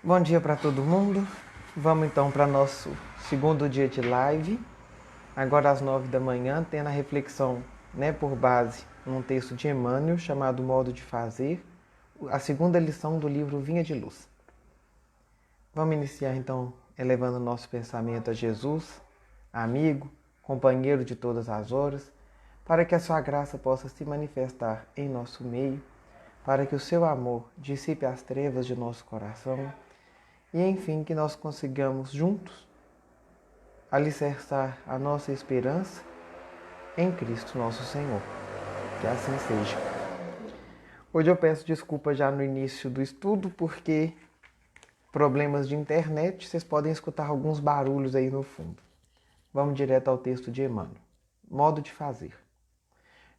Bom dia para todo mundo. Vamos então para nosso segundo dia de live. Agora às 9 da manhã, tendo a reflexão, por base num texto de Emmanuel chamado Modo de Fazer, a segunda lição do livro Vinha de Luz. Vamos iniciar então elevando nosso pensamento a Jesus, amigo, companheiro de todas as horas, para que a sua graça possa se manifestar em nosso meio, para que o seu amor dissipe as trevas de nosso coração e, enfim, que nós consigamos juntos alicerçar a nossa esperança em Cristo nosso Senhor. Que assim seja. Hoje eu peço desculpa já no início do estudo, porque problemas de internet, vocês podem escutar alguns barulhos aí no fundo. Vamos direto ao texto de Emmanuel. Modo de fazer.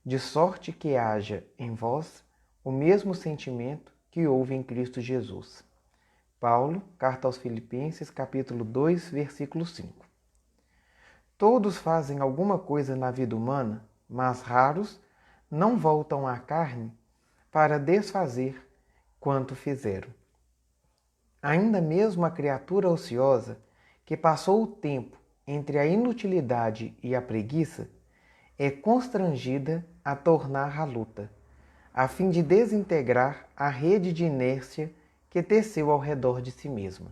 De sorte que haja em vós o mesmo sentimento que houve em Cristo Jesus. Paulo, Carta aos Filipenses, capítulo 2, versículo 5. Todos fazem alguma coisa na vida humana, mas raros não voltam à carne para desfazer quanto fizeram. Ainda mesmo a criatura ociosa, que passou o tempo entre a inutilidade e a preguiça, é constrangida a tornar a luta, a fim de desintegrar a rede de inércia que teceu ao redor de si mesma.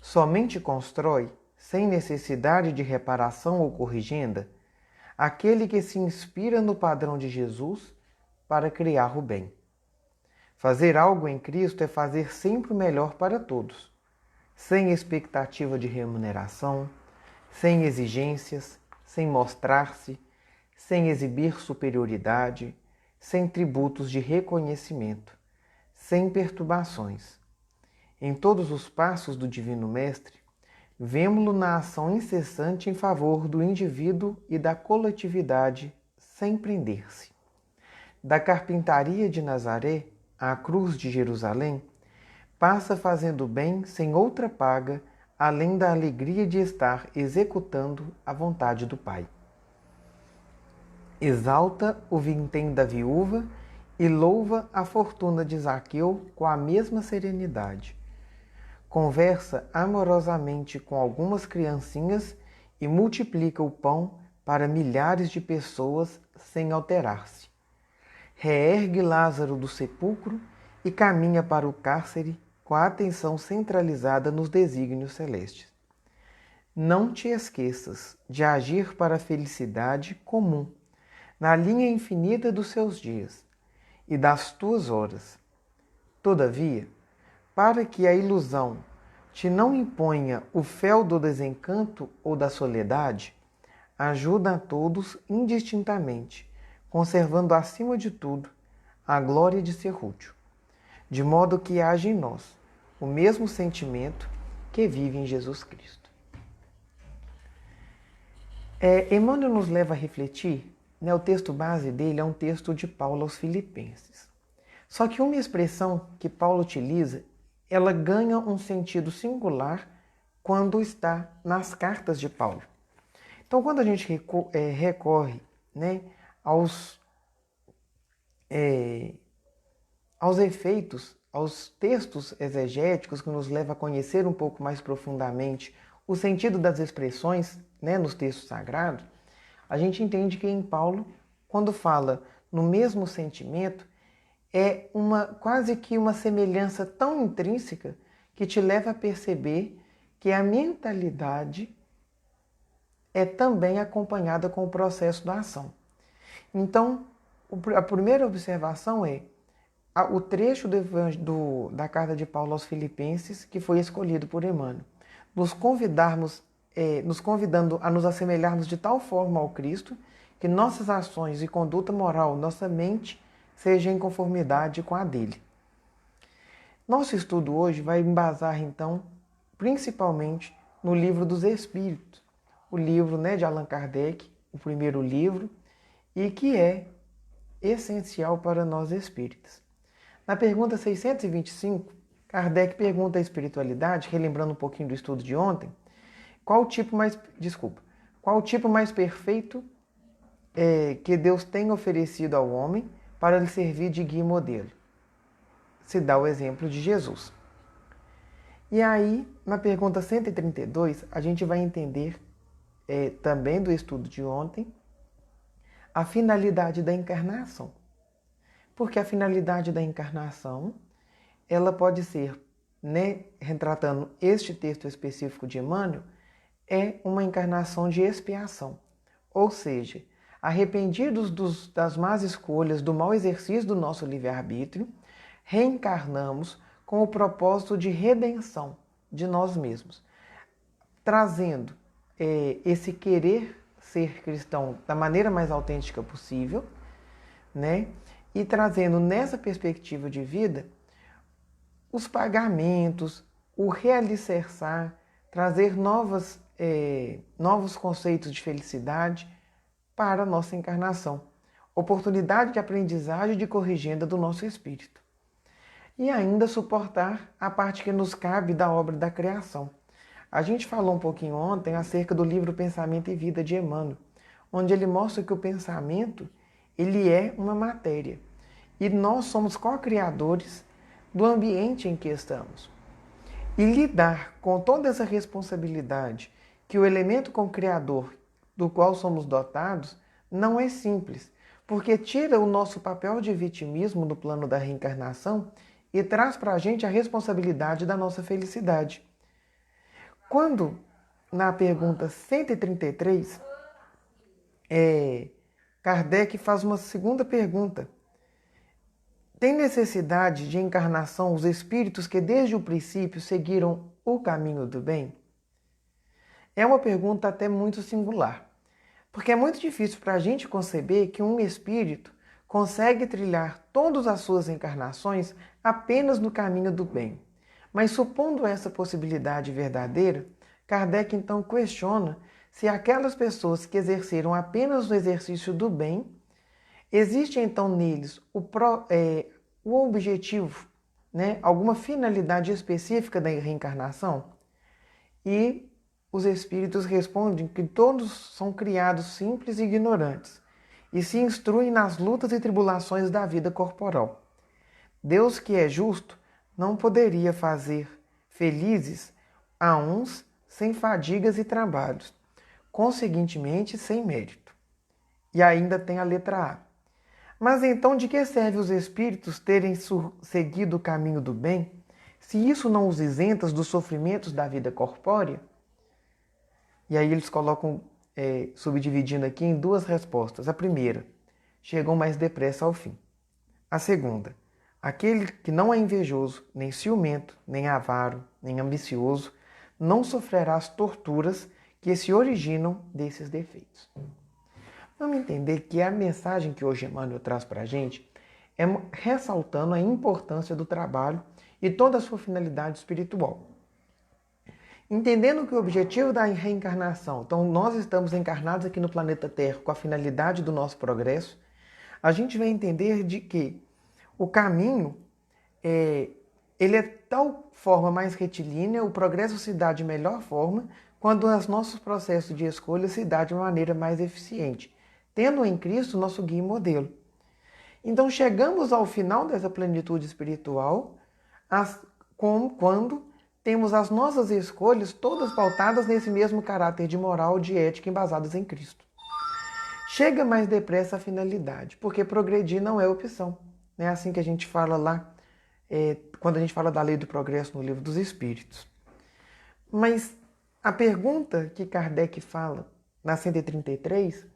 Somente constrói, sem necessidade de reparação ou corrigenda, aquele que se inspira no padrão de Jesus para criar o bem. Fazer algo em Cristo é fazer sempre o melhor para todos, sem expectativa de remuneração, sem exigências, sem mostrar-se, sem exibir superioridade, sem tributos de reconhecimento, sem perturbações. Em todos os passos do Divino Mestre, vemo-lo na ação incessante em favor do indivíduo e da coletividade, sem prender-se. Da carpintaria de Nazaré à cruz de Jerusalém, passa fazendo bem sem outra paga, além da alegria de estar executando a vontade do Pai. Exalta o vintém da viúva e louva a fortuna de Zaqueu com a mesma serenidade. Conversa amorosamente com algumas criancinhas e multiplica o pão para milhares de pessoas sem alterar-se. Reergue Lázaro do sepulcro e caminha para o cárcere com a atenção centralizada nos desígnios celestes. Não te esqueças de agir para a felicidade comum, na linha infinita dos seus dias e das tuas horas. Todavia, para que a ilusão te não imponha o fel do desencanto ou da soledade, ajuda a todos indistintamente, conservando acima de tudo a glória de ser útil, de modo que haja em nós o mesmo sentimento que vive em Jesus Cristo. Emmanuel nos leva a refletir, o texto base dele é um texto de Paulo aos Filipenses. Só que uma expressão que Paulo utiliza, ela ganha um sentido singular quando está nas cartas de Paulo. Então, quando a gente recorre aos efeitos, aos textos exegéticos que nos levam a conhecer um pouco mais profundamente o sentido das expressões nos textos sagrados, a gente entende que em Paulo, quando fala no mesmo sentimento, é quase que uma semelhança tão intrínseca que te leva a perceber que a mentalidade é também acompanhada com o processo da ação. Então, a primeira observação é o trecho da carta de Paulo aos Filipenses, que foi escolhido por Emmanuel, nos convidando a nos assemelharmos de tal forma ao Cristo que nossas ações e conduta moral, nossa mente, seja em conformidade com a dele. Nosso estudo hoje vai embasar, então, principalmente no Livro dos Espíritos, o livro de Allan Kardec, o primeiro livro, e que é essencial para nós espíritas. Na pergunta 625, Kardec pergunta à espiritualidade, relembrando um pouquinho do estudo de ontem, qual o tipo mais perfeito que Deus tem oferecido ao homem para lhe servir de guia e modelo. Se dá o exemplo de Jesus. E aí, na pergunta 132, a gente vai entender também do estudo de ontem a finalidade da encarnação. Porque a finalidade da encarnação, ela pode ser, né, retratando este texto específico de Emmanuel, é uma encarnação de expiação. Ou seja, arrependidos das más escolhas, do mau exercício do nosso livre-arbítrio, reencarnamos com o propósito de redenção de nós mesmos, trazendo esse querer ser cristão da maneira mais autêntica possível, né? E trazendo nessa perspectiva de vida os pagamentos, o realicerçar, trazer novos conceitos de felicidade para a nossa encarnação. Oportunidade de aprendizagem e de corrigenda do nosso espírito. E ainda suportar a parte que nos cabe da obra da criação. A gente falou um pouquinho ontem acerca do livro Pensamento e Vida de Emmanuel, onde ele mostra que o pensamento ele é uma matéria. E nós somos co-criadores do ambiente em que estamos. E lidar com toda essa responsabilidade que o elemento co-criador do qual somos dotados não é simples, porque tira o nosso papel de vitimismo no plano da reencarnação e traz para a gente a responsabilidade da nossa felicidade. Quando, na pergunta 133, Kardec faz uma segunda pergunta. Tem necessidade de encarnação os espíritos que desde o princípio seguiram o caminho do bem? É uma pergunta até muito singular, porque é muito difícil para a gente conceber que um espírito consegue trilhar todas as suas encarnações apenas no caminho do bem. Mas supondo essa possibilidade verdadeira, Kardec então questiona se aquelas pessoas que exerceram apenas o exercício do bem, existe então neles o objetivo, né, alguma finalidade específica da reencarnação? E os espíritos respondem que todos são criados simples e ignorantes e se instruem nas lutas e tribulações da vida corporal. Deus, que é justo, não poderia fazer felizes a uns sem fadigas e trabalhos, conseguintemente sem mérito. E ainda tem a letra A. Mas então de que serve os espíritos terem seguido o caminho do bem, se isso não os isenta dos sofrimentos da vida corpórea? E aí eles colocam, subdividindo aqui em duas respostas. A primeira, chegam mais depressa ao fim. A segunda, aquele que não é invejoso, nem ciumento, nem avaro, nem ambicioso, não sofrerá as torturas que se originam desses defeitos. Vamos entender que a mensagem que hoje Emmanuel traz para a gente é ressaltando a importância do trabalho e toda a sua finalidade espiritual. Entendendo que o objetivo da reencarnação, então nós estamos encarnados aqui no planeta Terra com a finalidade do nosso progresso, a gente vai entender de que o caminho, ele é de tal forma mais retilínea, o progresso se dá de melhor forma, quando os nossos processos de escolha se dá de uma maneira mais eficiente, tendo em Cristo nosso guia e modelo. Então chegamos ao final dessa plenitude espiritual, quando temos as nossas escolhas todas pautadas nesse mesmo caráter de moral, de ética embasadas em Cristo. Chega mais depressa a finalidade, porque progredir não é opção. É assim que a gente fala lá, quando a gente fala da lei do progresso no Livro dos Espíritos. Mas a pergunta que Kardec fala na 133,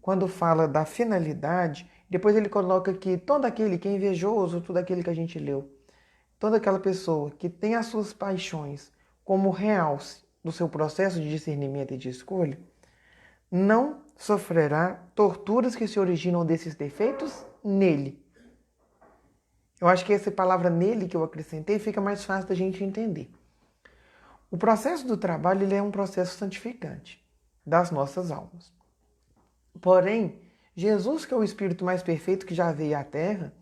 quando fala da finalidade, depois ele coloca que todo aquele que é invejoso, tudo aquele que a gente leu, toda aquela pessoa que tem as suas paixões como realce do seu processo de discernimento e de escolha, não sofrerá torturas que se originam desses defeitos nele. Eu acho que essa palavra nele que eu acrescentei fica mais fácil da gente entender. O processo do trabalho ele é um processo santificante das nossas almas. Porém, Jesus, que é o Espírito mais perfeito que já veio à Terra,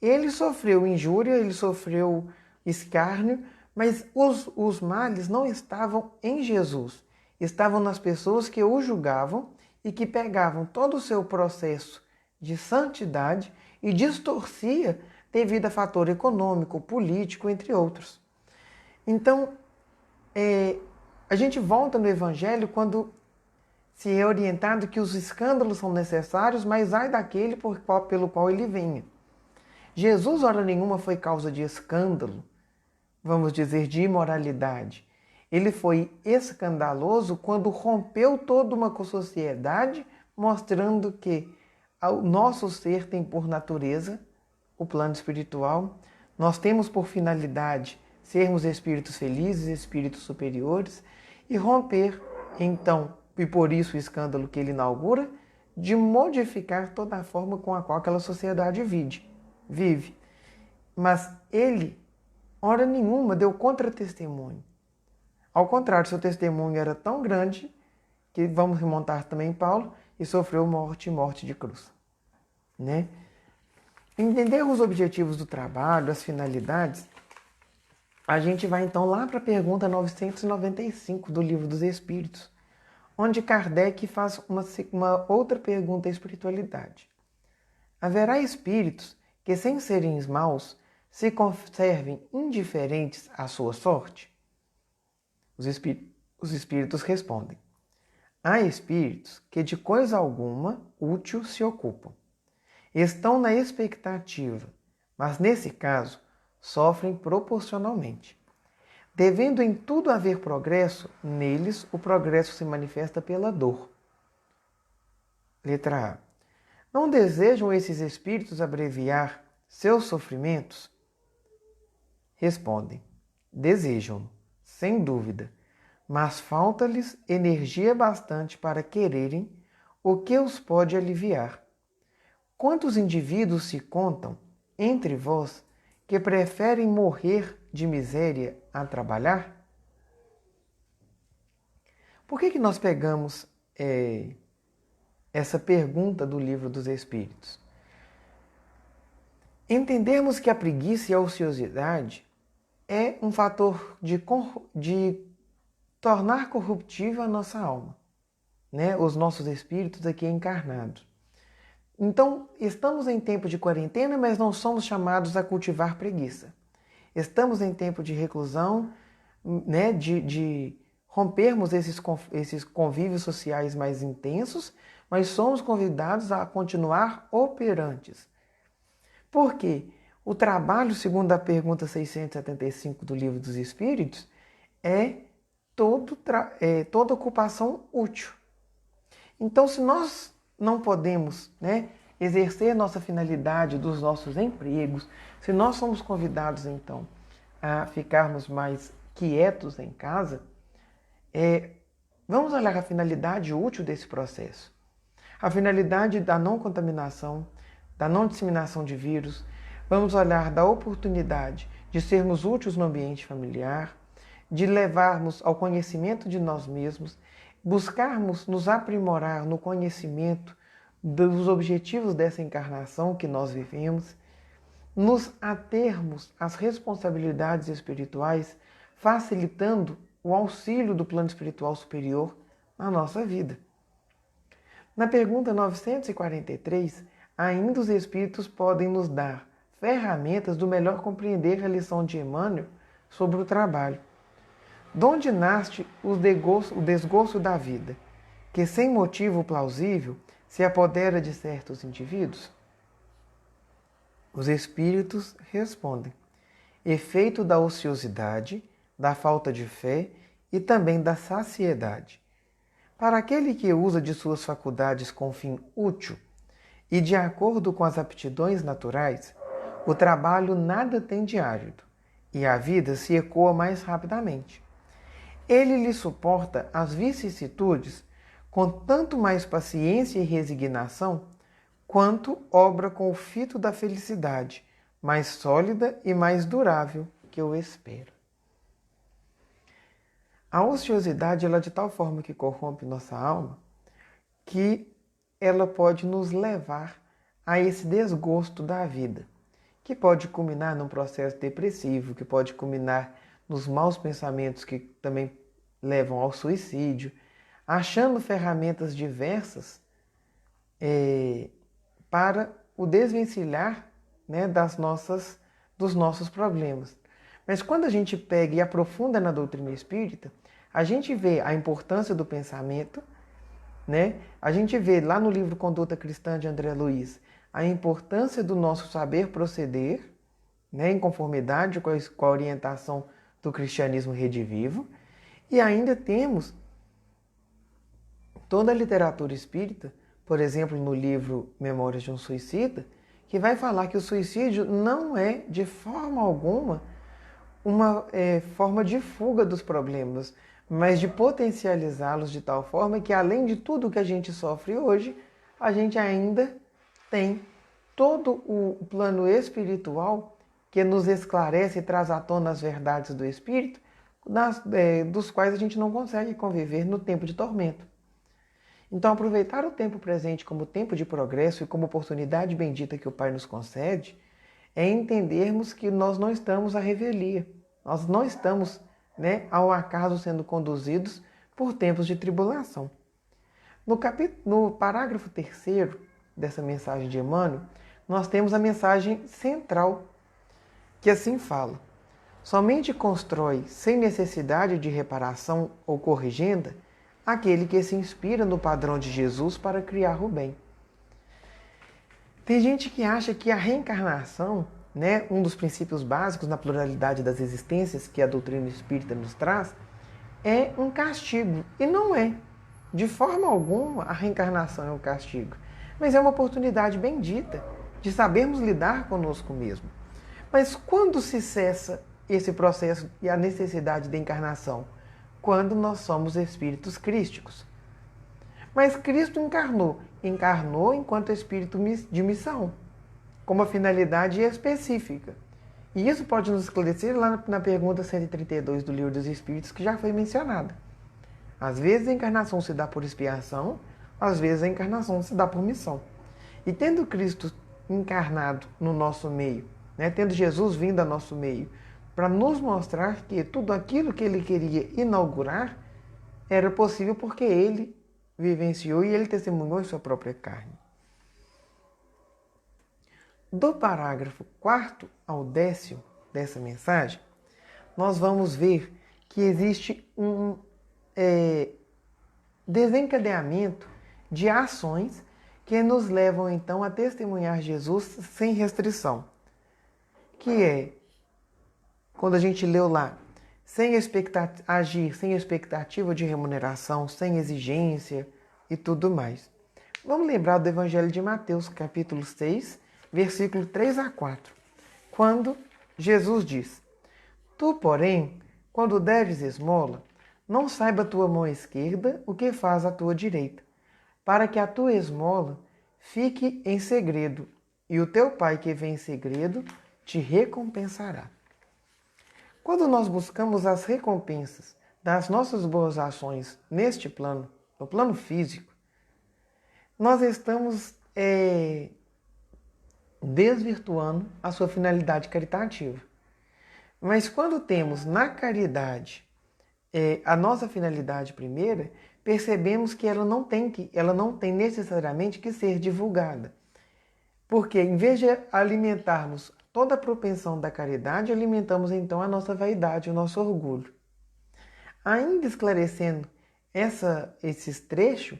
ele sofreu injúria, ele sofreu escárnio, mas os males não estavam em Jesus, estavam nas pessoas que o julgavam e que pegavam todo o seu processo de santidade e distorcia devido a fator econômico, político, entre outros. Então, A gente volta no Evangelho quando se é orientado que os escândalos são necessários, mas ai daquele pelo qual ele venha. Jesus, hora nenhuma, foi causa de escândalo, vamos dizer, de imoralidade. Ele foi escandaloso quando rompeu toda uma sociedade, mostrando que o nosso ser tem por natureza o plano espiritual. Nós temos por finalidade sermos espíritos felizes, espíritos superiores, e romper, então, e por isso o escândalo que ele inaugura, de modificar toda a forma com a qual aquela sociedade vive. Mas ele, hora nenhuma, deu contra-testemunho. Ao contrário, seu testemunho era tão grande que, vamos remontar também Paulo, e sofreu morte de cruz. Né? Entender os objetivos do trabalho, as finalidades, a gente vai então lá para a pergunta 995 do Livro dos Espíritos, onde Kardec faz uma outra pergunta à espiritualidade. Haverá espíritos que, sem serem maus, se conservem indiferentes à sua sorte? Os espíritos respondem: há espíritos que de coisa alguma útil se ocupam. Estão na expectativa, mas nesse caso sofrem proporcionalmente. Devendo em tudo haver progresso, neles o progresso se manifesta pela dor. Letra A. Não desejam esses espíritos abreviar seus sofrimentos? Respondem: desejam, sem dúvida, mas falta-lhes energia bastante para quererem o que os pode aliviar. Quantos indivíduos se contam entre vós que preferem morrer de miséria a trabalhar? Por que nós pegamos essa pergunta do Livro dos Espíritos? Entendermos que a preguiça e a ociosidade é um fator de tornar corruptível a nossa alma, né? Os nossos espíritos aqui encarnados. Então, estamos em tempo de quarentena, mas não somos chamados a cultivar preguiça. Estamos em tempo de reclusão, né? de rompermos esses convívios sociais mais intensos, mas somos convidados a continuar operantes. Por quê? O trabalho, segundo a pergunta 675 do Livro dos Espíritos, é toda ocupação útil. Então, se nós não podemos, né, exercer nossa finalidade dos nossos empregos, se nós somos convidados, então, a ficarmos mais quietos em casa, vamos olhar a finalidade útil desse processo. A finalidade da não contaminação, da não disseminação de vírus. Vamos olhar da oportunidade de sermos úteis no ambiente familiar, de levarmos ao conhecimento de nós mesmos, buscarmos nos aprimorar no conhecimento dos objetivos dessa encarnação que nós vivemos, nos atermos às responsabilidades espirituais, facilitando o auxílio do plano espiritual superior na nossa vida. Na pergunta 943, ainda os espíritos podem nos dar ferramentas do melhor compreender a lição de Emmanuel sobre o trabalho. Donde nasce o desgosto da vida, que sem motivo plausível se apodera de certos indivíduos? Os espíritos respondem: efeito da ociosidade, da falta de fé e também da saciedade. Para aquele que usa de suas faculdades com fim útil e de acordo com as aptidões naturais, o trabalho nada tem de árido e a vida se ecoa mais rapidamente. Ele lhe suporta as vicissitudes com tanto mais paciência e resignação, quanto obra com o fito da felicidade, mais sólida e mais durável que o espera. A ociosidade ela é de tal forma que corrompe nossa alma, que ela pode nos levar a esse desgosto da vida, que pode culminar num processo depressivo, que pode culminar nos maus pensamentos que também levam ao suicídio, achando ferramentas diversas para o desvencilhar, né, dos nossos problemas. Mas quando a gente pega e aprofunda na doutrina espírita, a gente vê a importância do pensamento, né? A gente vê lá no livro Conduta Cristã de André Luiz a importância do nosso saber proceder, né? Em conformidade com a orientação do cristianismo redivivo. E ainda temos toda a literatura espírita, por exemplo, no livro Memórias de um Suicida, que vai falar que o suicídio não é, de forma alguma, uma forma de fuga dos problemas, mas de potencializá-los de tal forma que, além de tudo que a gente sofre hoje, a gente ainda tem todo o plano espiritual que nos esclarece e traz à tona as verdades do Espírito, dos quais a gente não consegue conviver no tempo de tormento. Então, aproveitar o tempo presente como tempo de progresso e como oportunidade bendita que o Pai nos concede, é entendermos que nós não estamos à revelia, nós não estamos, ao acaso sendo conduzidos por tempos de tribulação. No parágrafo 3º dessa mensagem de Emmanuel, nós temos a mensagem central, que assim fala: somente constrói sem necessidade de reparação ou corrigenda aquele que se inspira no padrão de Jesus para criar o bem. Tem gente que acha que a reencarnação, um dos princípios básicos na pluralidade das existências que a doutrina espírita nos traz, é um castigo. E não é. De forma alguma, a reencarnação é um castigo. Mas é uma oportunidade bendita de sabermos lidar conosco mesmo. Mas quando se cessa esse processo e a necessidade da encarnação? Quando nós somos espíritos crísticos. Mas Cristo encarnou enquanto espírito de missão, com uma finalidade específica. E isso pode nos esclarecer lá na pergunta 132 do Livro dos Espíritos, que já foi mencionada. Às vezes a encarnação se dá por expiação, às vezes a encarnação se dá por missão. E tendo Cristo encarnado no nosso meio, tendo Jesus vindo ao nosso meio, para nos mostrar que tudo aquilo que ele queria inaugurar era possível porque ele vivenciou e ele testemunhou em sua própria carne. Do parágrafo 4º ao 10º dessa mensagem, nós vamos ver que existe um desencadeamento de ações que nos levam então a testemunhar Jesus sem restrição, que é, quando a gente leu lá, agir sem expectativa de remuneração, sem exigência e tudo mais. Vamos lembrar do Evangelho de Mateus, capítulo 6, versículo 3 a 4, quando Jesus diz: Tu, porém, quando deves esmola, não saiba a tua mão esquerda o que faz a tua direita, para que a tua esmola fique em segredo, e o teu Pai que vem em segredo te recompensará. Quando nós buscamos as recompensas das nossas boas ações neste plano, no plano físico, nós estamos desvirtuando a sua finalidade caritativa. Mas quando temos na caridade a nossa finalidade primeira, percebemos que ela não tem necessariamente que ser divulgada. Porque em vez de alimentarmos toda a propensão da caridade, alimentamos então a nossa vaidade, o nosso orgulho. Ainda esclarecendo esses trechos,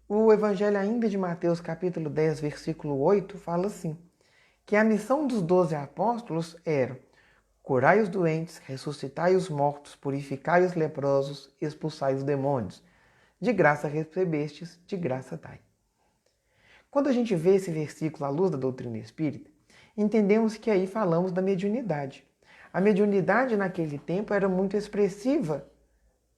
o Evangelho ainda de Mateus, capítulo 10, versículo 8, fala assim, que a missão dos 12 apóstolos era: curai os doentes, ressuscitai os mortos, purificai os leprosos, expulsai os demônios. De graça recebestes, de graça dai. Quando a gente vê esse versículo à luz da doutrina espírita, entendemos que aí falamos da mediunidade. A mediunidade naquele tempo era muito expressiva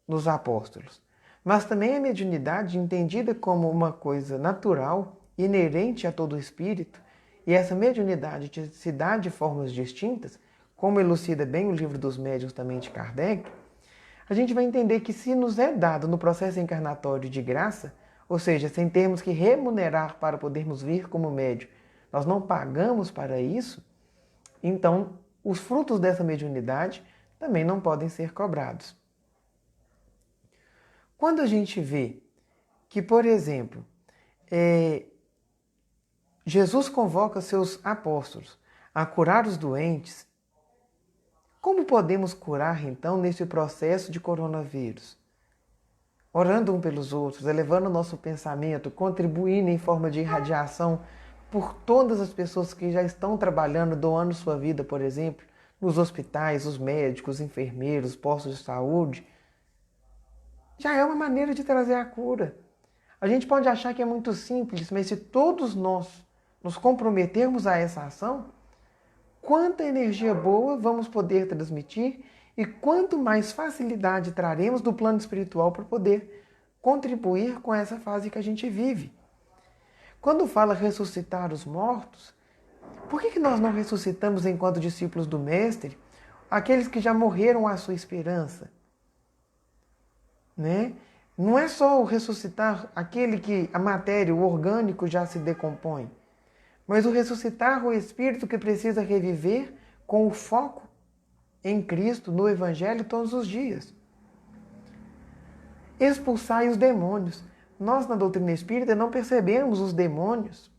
nos apóstolos, mas também a mediunidade entendida como uma coisa natural, inerente a todo espírito, e essa mediunidade se dá de formas distintas, como elucida bem o Livro dos Médiuns também de Kardec, a gente vai entender que se nos é dado no processo encarnatório de graça, ou seja, sem termos que remunerar para podermos vir como médium, nós não pagamos para isso, então os frutos dessa mediunidade também não podem ser cobrados. Quando a gente vê que, por exemplo, Jesus convoca seus apóstolos a curar os doentes, Como podemos curar, então, nesse processo de coronavírus? Orando um pelos outros, elevando o nosso pensamento, contribuindo em forma de irradiação por todas as pessoas que já estão trabalhando, doando sua vida, por exemplo, nos hospitais, os médicos, os enfermeiros, postos de saúde, já é uma maneira de trazer a cura. A gente pode achar que é muito simples, mas se todos nós nos comprometermos a essa ação, quanta energia boa vamos poder transmitir e quanto mais facilidade traremos do plano espiritual para poder contribuir com essa fase que a gente vive. Quando fala ressuscitar os mortos, por que nós não ressuscitamos enquanto discípulos do Mestre aqueles que já morreram à sua esperança? Né? Não é só o ressuscitar aquele que a matéria, o orgânico já se decompõe, mas o ressuscitar o espírito que precisa reviver com o foco em Cristo, no Evangelho, todos os dias. Expulsai os demônios. Nós, na doutrina espírita, não percebemos os demônios,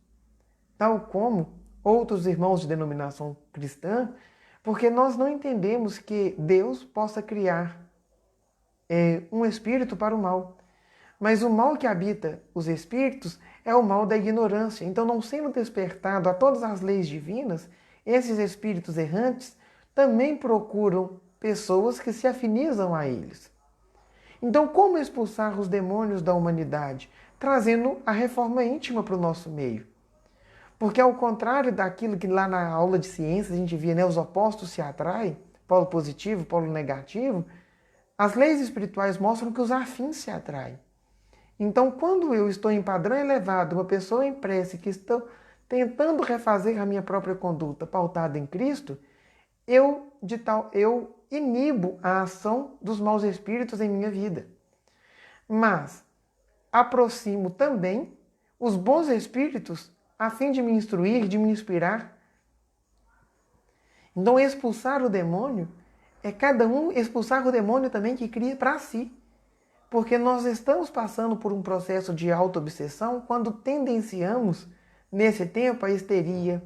tal como outros irmãos de denominação cristã, porque nós não entendemos que Deus possa criar um espírito para o mal. Mas o mal que habita os espíritos é o mal da ignorância. Então, não sendo despertado a todas as leis divinas, esses espíritos errantes também procuram pessoas que se afinizam a eles. Então, como expulsar os demônios da humanidade? Trazendo a reforma íntima para o nosso meio. Porque ao contrário daquilo que lá na aula de ciências a gente via, né, os opostos se atraem, polo positivo, polo negativo, as leis espirituais mostram que os afins se atraem. Então, quando eu estou em padrão elevado, uma pessoa em prece que estou tentando refazer a minha própria conduta pautada em Cristo, eu inibo a ação dos maus espíritos em minha vida. Mas aproximo também os bons espíritos a fim de me instruir, de me inspirar. Então, expulsar o demônio é cada um expulsar o demônio também que cria para si. Porque nós estamos passando por um processo de auto-obsessão quando tendenciamos, nesse tempo, a histeria.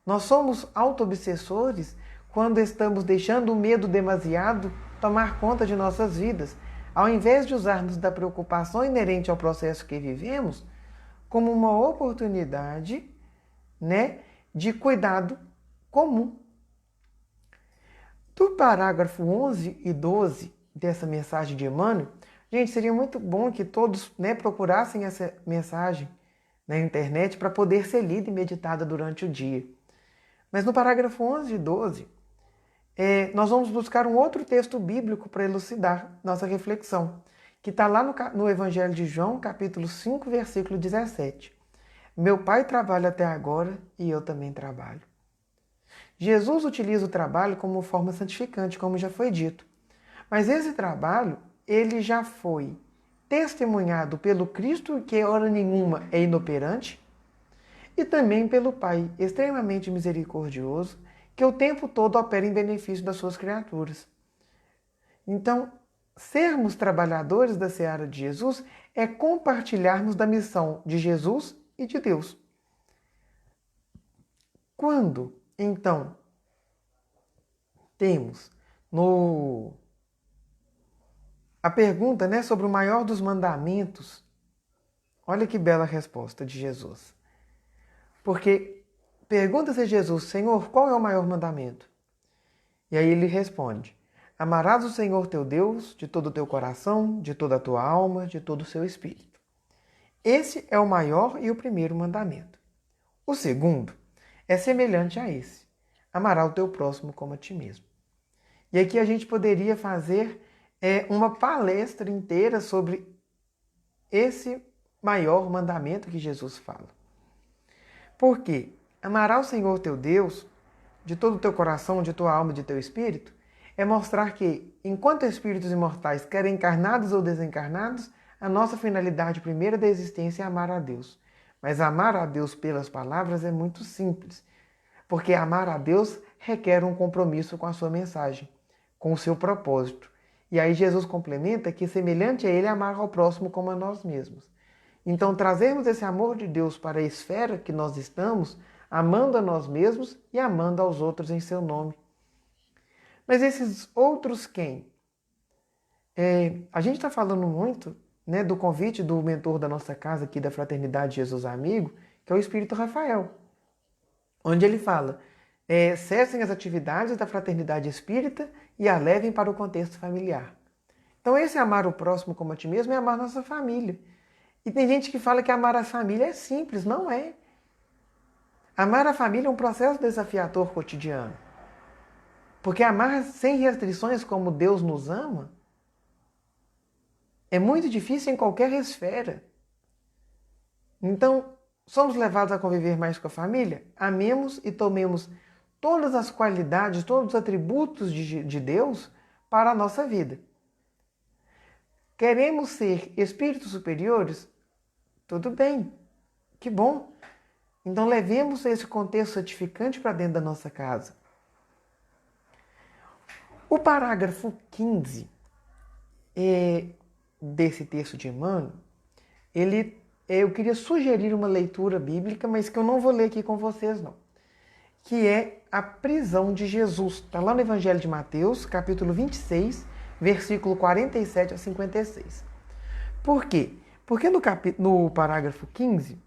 Nós somos auto-obsessores quando estamos deixando o medo demasiado tomar conta de nossas vidas, ao invés de usarmos da preocupação inerente ao processo que vivemos como uma oportunidade, né, de cuidado comum. Do parágrafo 11 e 12 dessa mensagem de Emmanuel, gente, seria muito bom que todos, né, procurassem essa mensagem na internet para poder ser lida e meditada durante o dia. Mas no parágrafo 11 e 12, nós vamos buscar um outro texto bíblico para elucidar nossa reflexão, que está lá no Evangelho de João, capítulo 5, versículo 17. Meu Pai trabalha até agora e eu também trabalho. Jesus utiliza o trabalho como forma santificante, como já foi dito. Mas esse trabalho, ele já foi testemunhado pelo Cristo, que hora nenhuma é inoperante, e também pelo Pai, extremamente misericordioso, que o tempo todo opera em benefício das suas criaturas. Então, sermos trabalhadores da seara de Jesus é compartilharmos da missão de Jesus e de Deus. Quando, então, temos a pergunta, né, sobre o maior dos mandamentos, olha que bela resposta de Jesus. Porque pergunta-se a Jesus, Senhor, qual é o maior mandamento? E aí ele responde, amarás o Senhor teu Deus de todo o teu coração, de toda a tua alma, de todo o seu espírito. Esse é o maior e o primeiro mandamento. O segundo é semelhante a esse, amarás o teu próximo como a ti mesmo. E aqui a gente poderia fazer uma palestra inteira sobre esse maior mandamento que Jesus fala. Por quê? Amarás o Senhor teu Deus de todo o teu coração, de tua alma e de teu espírito, é mostrar que, enquanto espíritos imortais, quer encarnados ou desencarnados, a nossa finalidade primeira da existência é amar a Deus. Mas amar a Deus pelas palavras é muito simples, porque amar a Deus requer um compromisso com a sua mensagem, com o seu propósito. E aí Jesus complementa que semelhante a ele amar ao próximo como a nós mesmos. Então trazermos esse amor de Deus para a esfera que nós estamos, amando a nós mesmos e amando aos outros em seu nome. Mas esses outros quem? A gente está falando muito, né, do convite do mentor da nossa casa aqui da Fraternidade Jesus Amigo, que é o Espírito Rafael, onde ele fala, cessem as atividades da fraternidade espírita e a levem para o contexto familiar. Então esse amar o próximo como a ti mesmo é amar nossa família. E tem gente que fala que amar a família é simples, não é. Amar a família é um processo desafiador cotidiano. Porque amar sem restrições como Deus nos ama é muito difícil em qualquer esfera. Então, somos levados a conviver mais com a família? Amemos e tomemos todas as qualidades, todos os atributos de Deus para a nossa vida. Queremos ser espíritos superiores? Tudo bem, que bom. Então levemos esse contexto santificante para dentro da nossa casa. O parágrafo 15 desse texto de Emmanuel, eu queria sugerir uma leitura bíblica, mas que eu não vou ler aqui com vocês não, que é a prisão de Jesus. Está lá no Evangelho de Mateus, capítulo 26, versículo 47 a 56. Por quê? Porque no parágrafo 15,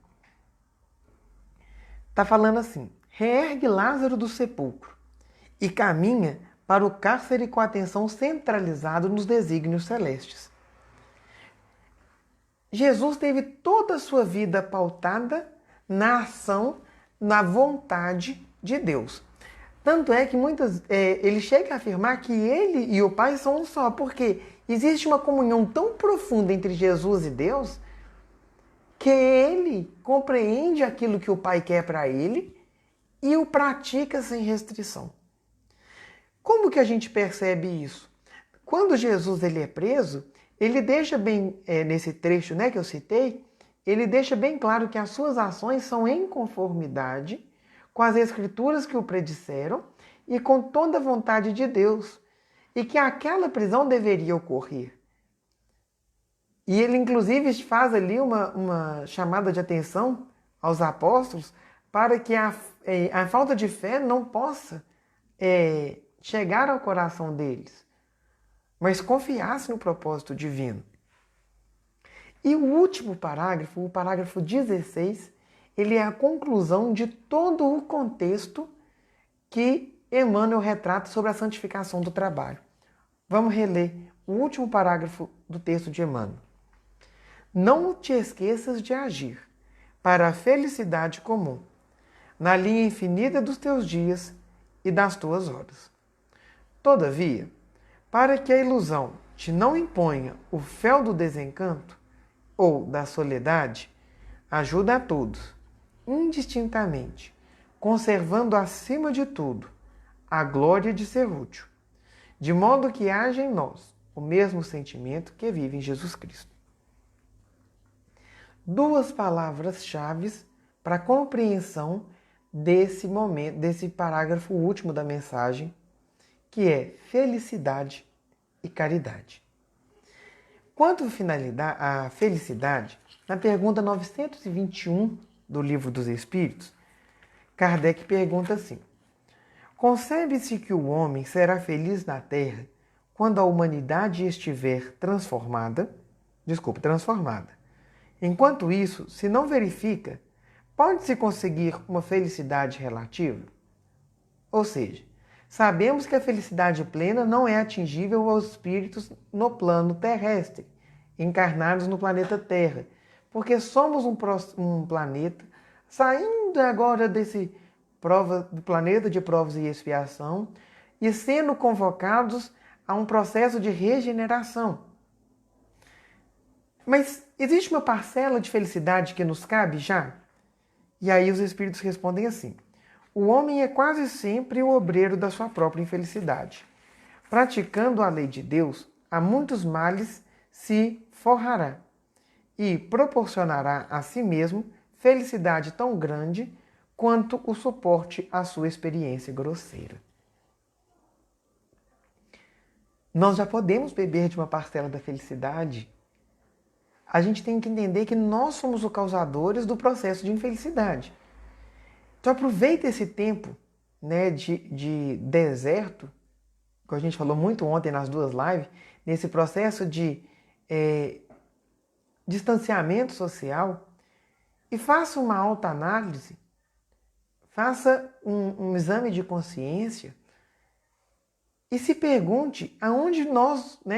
está falando assim, reergue Lázaro do sepulcro e caminha para o cárcere com a atenção centralizada nos desígnios celestes. Jesus teve toda a sua vida pautada na ação, na vontade de Deus. Tanto é que ele chega a afirmar que ele e o Pai são um só, porque existe uma comunhão tão profunda entre Jesus e Deus que ele compreende aquilo que o Pai quer para ele e o pratica sem restrição. Como que a gente percebe isso? Quando Jesus ele é preso, ele deixa bem, nesse trecho, né, que eu citei, ele deixa bem claro que as suas ações são em conformidade com as escrituras que o predisseram e com toda a vontade de Deus, e que aquela prisão deveria ocorrer. E ele, inclusive, faz ali uma chamada de atenção aos apóstolos para que a falta de fé não possa chegar ao coração deles, mas confiasse no propósito divino. E o último parágrafo, o parágrafo 16, ele é a conclusão de todo o contexto que Emmanuel retrata sobre a santificação do trabalho. Vamos reler o último parágrafo do texto de Emmanuel. Não te esqueças de agir para a felicidade comum, na linha infinita dos teus dias e das tuas horas. Todavia, para que a ilusão te não imponha o fel do desencanto ou da soledade, ajuda a todos, indistintamente, conservando acima de tudo a glória de ser útil, de modo que haja em nós o mesmo sentimento que vive em Jesus Cristo. Duas palavras-chave para a compreensão desse momento, desse parágrafo último da mensagem, que é felicidade e caridade. Quanto à felicidade, na pergunta 921 do Livro dos Espíritos, Kardec pergunta assim: concebe-se que o homem será feliz na Terra quando a humanidade estiver transformada? Enquanto isso, se não verifica, pode-se conseguir uma felicidade relativa? Ou seja, sabemos que a felicidade plena não é atingível aos espíritos no plano terrestre, encarnados no planeta Terra, porque somos um planeta saindo agora do planeta de provas e expiação e sendo convocados a um processo de regeneração. Mas existe uma parcela de felicidade que nos cabe já? E aí os espíritos respondem assim: o homem é quase sempre o obreiro da sua própria infelicidade. Praticando a lei de Deus, a muitos males se forrará e proporcionará a si mesmo felicidade tão grande quanto o suporte à sua experiência grosseira. Nós já podemos beber de uma parcela da felicidade. A gente tem que entender que nós somos os causadores do processo de infelicidade. Então aproveita esse tempo, né, de deserto, que a gente falou muito ontem nas duas lives, nesse processo de distanciamento social, e faça uma autoanálise, faça um exame de consciência e se pergunte aonde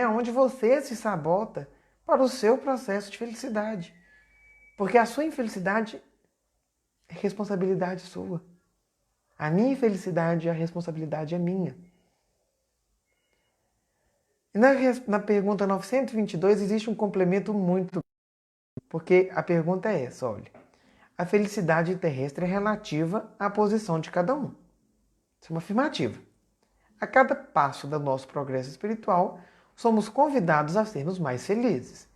aonde você se sabota para o seu processo de felicidade. Porque a sua infelicidade é responsabilidade sua. A minha infelicidade, a responsabilidade é minha. E na pergunta 922 existe um complemento muito, porque a pergunta é essa, olha. A felicidade terrestre é relativa à posição de cada um. Isso é uma afirmativa. A cada passo do nosso progresso espiritual, somos convidados a sermos mais felizes,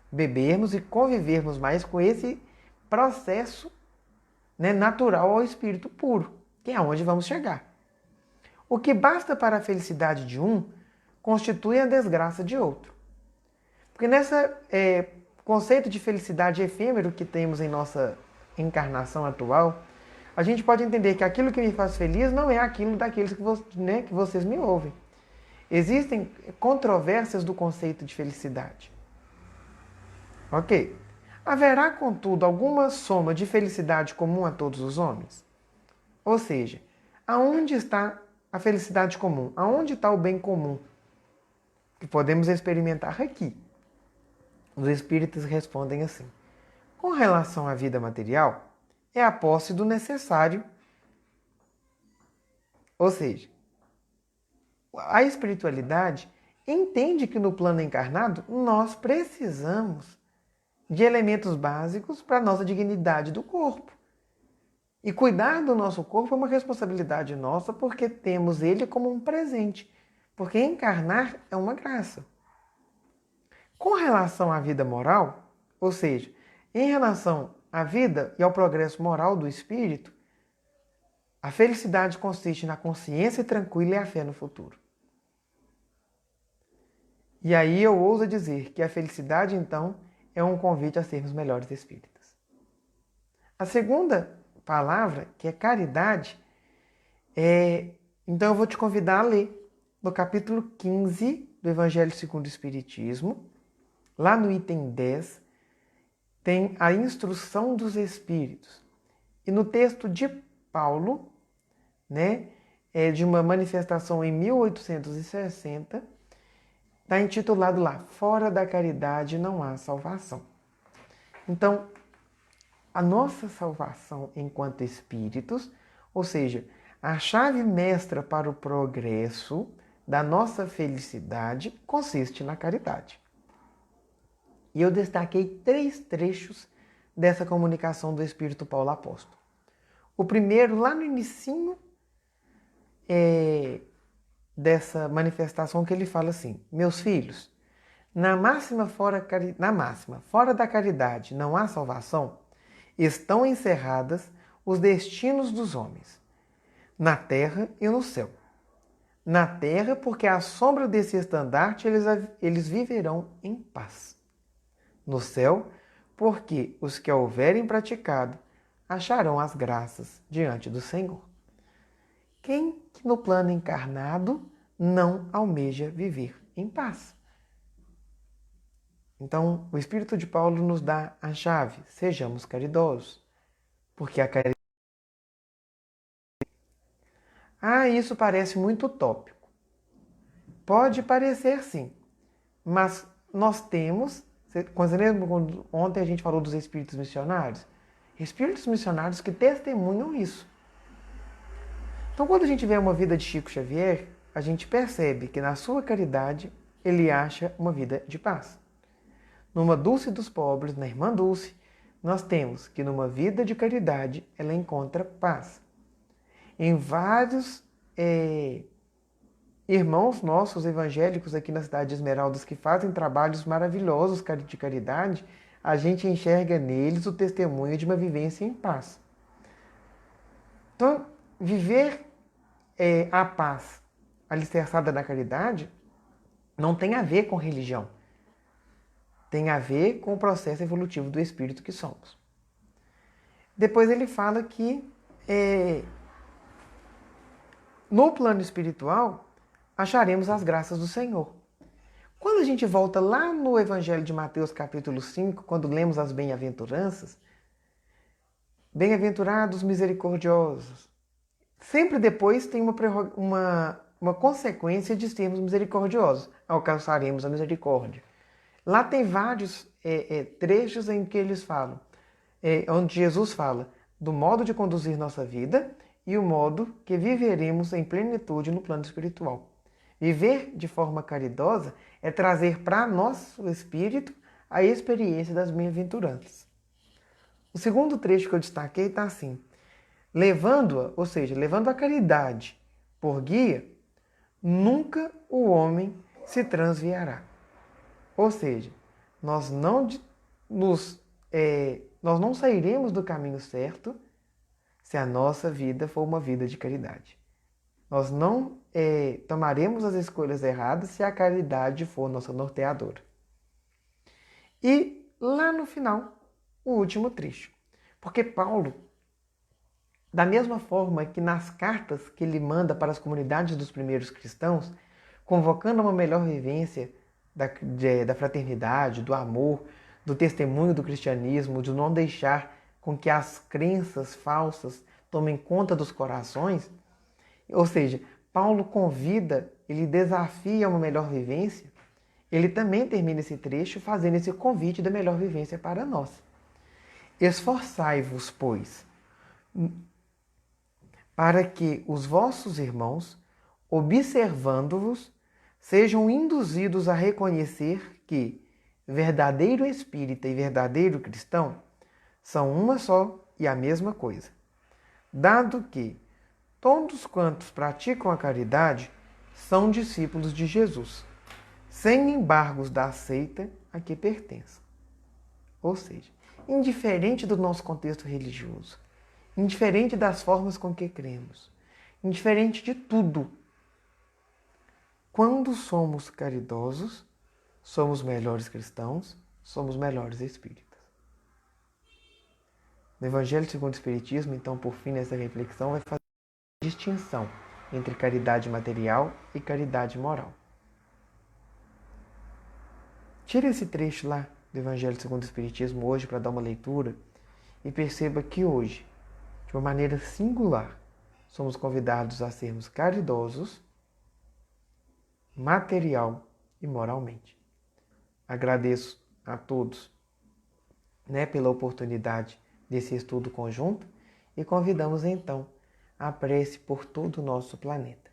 bebermos e convivermos mais com esse processo, natural ao espírito puro, que é onde vamos chegar. O que basta para a felicidade de um constitui a desgraça de outro. Porque nesse conceito de felicidade efêmero que temos em nossa encarnação atual, a gente pode entender que aquilo que me faz feliz não é aquilo daqueles que vocês me ouvem. Existem controvérsias do conceito de felicidade. Ok? Haverá, contudo, alguma soma de felicidade comum a todos os homens? Ou seja, aonde está a felicidade comum? Aonde está o bem comum? Que podemos experimentar aqui. Os espíritos respondem assim: com relação à vida material, é a posse do necessário. Ou seja, a espiritualidade entende que no plano encarnado nós precisamos de elementos básicos para a nossa dignidade do corpo. E cuidar do nosso corpo é uma responsabilidade nossa porque temos ele como um presente. Porque encarnar é uma graça. Com relação à vida moral, ou seja, em relação à vida e ao progresso moral do espírito, a felicidade consiste na consciência tranquila e a fé no futuro. E aí eu ouso dizer que a felicidade, então, é um convite a sermos melhores espíritas. A segunda palavra, que é caridade, então eu vou te convidar a ler no capítulo 15 do Evangelho segundo o Espiritismo, lá no item 10, tem a instrução dos espíritos. E no texto de Paulo, de uma manifestação em 1860, está intitulado lá, Fora da caridade não há salvação. Então, a nossa salvação enquanto espíritos, ou seja, a chave mestra para o progresso da nossa felicidade consiste na caridade. E eu destaquei 3 trechos dessa comunicação do Espírito Paulo Apóstolo. O primeiro, lá no inicinho dessa manifestação, que ele fala assim: meus filhos, na máxima, fora da caridade não há salvação, estão encerradas os destinos dos homens, na terra e no céu. Na terra, porque à sombra desse estandarte eles viverão em paz. No céu, porque os que a houverem praticado acharão as graças diante do Senhor. Quem no plano encarnado não almeja viver em paz? Então, o Espírito de Paulo nos dá a chave: sejamos caridosos, porque a caridade... isso parece muito utópico. Pode parecer sim, mas nós temos, quando ontem a gente falou dos espíritos missionários que testemunham isso. Então, quando a gente vê uma vida de Chico Xavier, a gente percebe que na sua caridade ele acha uma vida de paz. Numa Dulce dos Pobres, na Irmã Dulce, nós temos que numa vida de caridade ela encontra paz. Em vários irmãos nossos evangélicos aqui na cidade de Esmeraldas que fazem trabalhos maravilhosos de caridade, a gente enxerga neles o testemunho de uma vivência em paz. Então, viver a paz alicerçada na caridade não tem a ver com religião. Tem a ver com o processo evolutivo do espírito que somos. Depois ele fala que no plano espiritual, acharemos as graças do Senhor. Quando a gente volta lá no Evangelho de Mateus, capítulo 5, quando lemos as bem-aventuranças, bem-aventurados misericordiosos, sempre depois tem uma consequência de sermos misericordiosos, alcançaremos a misericórdia. Lá tem vários trechos em que eles falam, onde Jesus fala do modo de conduzir nossa vida e o modo que viveremos em plenitude no plano espiritual. Viver de forma caridosa é trazer para nosso espírito a experiência das bem-aventuranças. O segundo trecho que eu destaquei está assim: levando-a, ou seja, levando a caridade por guia, nunca o homem se transviará. Ou seja, nós não sairemos do caminho certo se a nossa vida for uma vida de caridade. Nós não tomaremos as escolhas erradas se a caridade for nossa norteadora. E lá no final, o último trecho. Porque Paulo, da mesma forma que nas cartas que ele manda para as comunidades dos primeiros cristãos, convocando uma melhor vivência da fraternidade, do amor, do testemunho do cristianismo, de não deixar com que as crenças falsas tomem conta dos corações, ou seja, Paulo convida, ele desafia uma melhor vivência, ele também termina esse trecho fazendo esse convite da melhor vivência para nós. Esforçai-vos, pois, para que os vossos irmãos, observando-vos, sejam induzidos a reconhecer que verdadeiro espírita e verdadeiro cristão são uma só e a mesma coisa, dado que todos quantos praticam a caridade são discípulos de Jesus, sem embargos da seita a que pertençam. Ou seja, indiferente do nosso contexto religioso, indiferente das formas com que cremos, indiferente de tudo, quando somos caridosos, somos melhores cristãos, somos melhores espíritas. No Evangelho segundo o Espiritismo, então, por fim, nessa reflexão, vai fazer distinção entre caridade material e caridade moral. Tire esse trecho lá do Evangelho segundo o Espiritismo hoje para dar uma leitura e perceba que hoje, de uma maneira singular, somos convidados a sermos caridosos, material e moralmente. Agradeço a todos, pela oportunidade desse estudo conjunto e convidamos então a prece por todo o nosso planeta.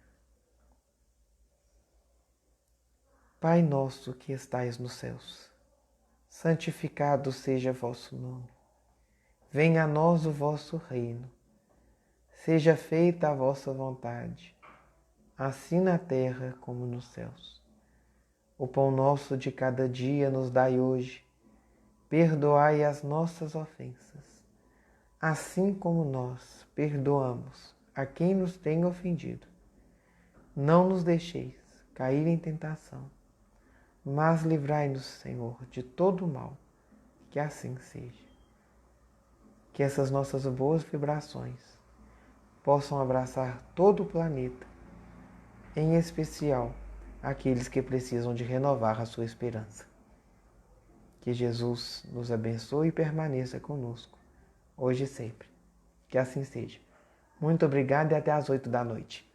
Pai nosso que estais nos céus, santificado seja vosso nome. Venha a nós o vosso reino. Seja feita a vossa vontade, assim na terra como nos céus. O pão nosso de cada dia nos dai hoje. Perdoai as nossas ofensas, assim como nós perdoamos a quem nos tem ofendido. Não nos deixeis cair em tentação, mas livrai-nos, Senhor, de todo o mal, que assim seja. Que essas nossas boas vibrações possam abraçar todo o planeta, em especial aqueles que precisam de renovar a sua esperança. Que Jesus nos abençoe e permaneça conosco, hoje e sempre. Que assim seja. Muito obrigado e até às 8 da noite.